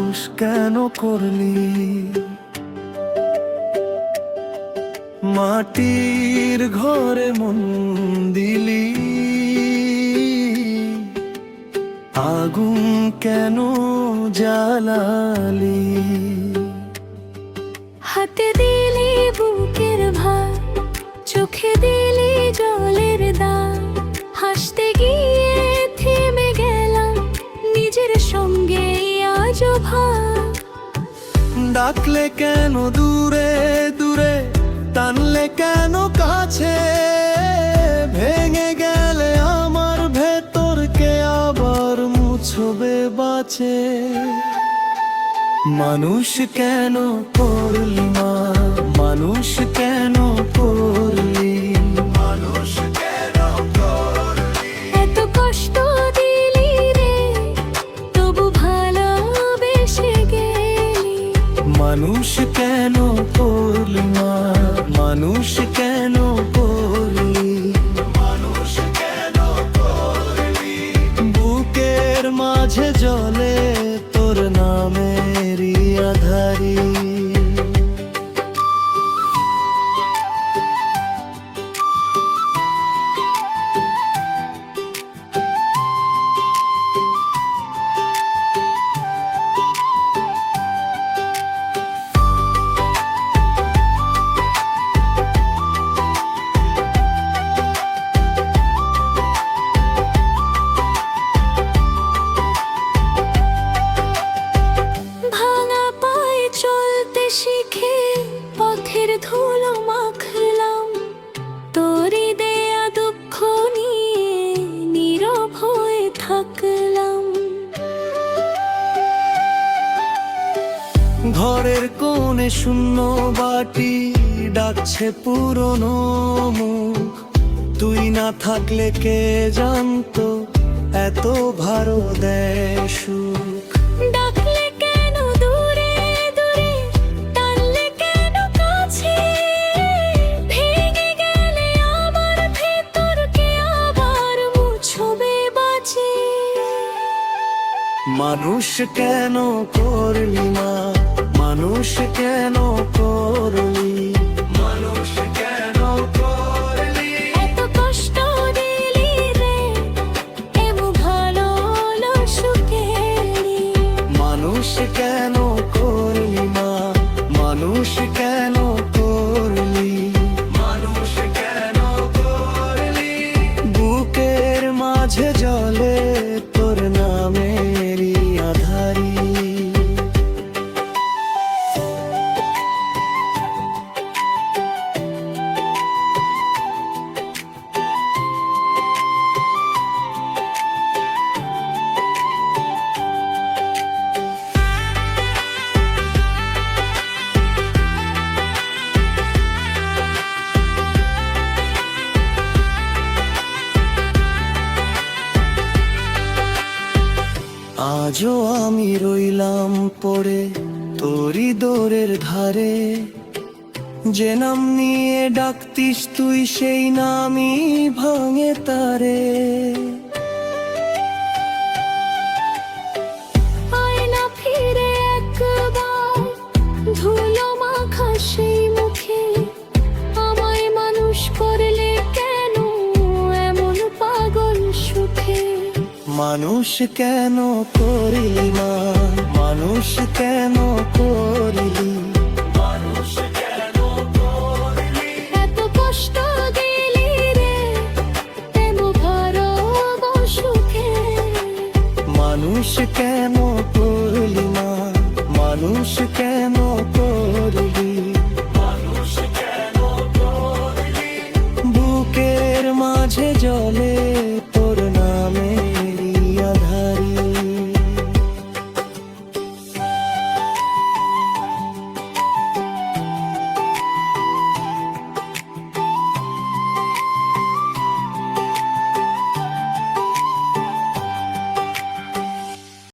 মানুষ কেন করলি? মাটির ঘরে মন দিলি, আগুন কেন জ্বালালি? হাতে দিলি বুকের ভার, চোখে দিলি জলের দাগ, হাসতে গিয়ে থেমে গেলাম নিজের সঙ্গে আজ ভাব। ডাকলে কেন দূরে দূরে, টানলে কেন কাছে, ভেঙে গেলে আমার ভেতরকে আবার মুছবে বাঁচে। মানুষ কেন করলি মা, মানুষ কেন করলি? মানুষ কেন করলি? এত কষ্ট দিলি রে, তবু ভালোবেসে গেলি। মানুষ কেন করলি মা, মানুষ কেন করলি? মানুষ কেন করলি? বুকের মাঝে জ্বলে তোর নামেরই আধারি। ভাঙা পায়ে চলতে শিখে পথের ধুলো মাখলাম, তোরই দেয়া দুঃখ নিয়ে নীরব হয়ে থাকলাম। ঘরের কোণে শূন্য বাটি ডাকছে পুরনো মুখ, তুই না থাকলে কে জানতো এত ভালো দেয় সুখ। ডাকলে কেন দূরে দূরে, টানলে কেন কাছে, ভেঙে গেলে আমার ভেতরকে আবার মুছবে বাঁচে। মানুষ কেন করলি মা, মানুষ কেন করলি? মানুষ কেন করলি? এত কষ্ট দিলি রে, এমন ভালো সুখেরি। মানুষ কেন করলি মা, মানুষ কেন করলি? মানুষ কেন করলি? বুকের মাঝে জ্বলে তোর নামেরই আধারি। আজও আমি রইলাম পড়ে তোরই দোরের ধারে, যে নাম নিয়ে ডাকতিস তুই সেই নামই ভাঙে তারে। আয় না ফিরে একবার, ধুলো মাখা সেই মুখে, আমায় মানুষ করলে কেন এমন পাগল সুখে। মানুষ কেন করলি মা, মানুষ কেন করলি? মানুষ কেন করলি? এত কষ্ট দিলি রে, এমন ভারব সুখে। মানুষ কেন করলি মা, মানুষ কেন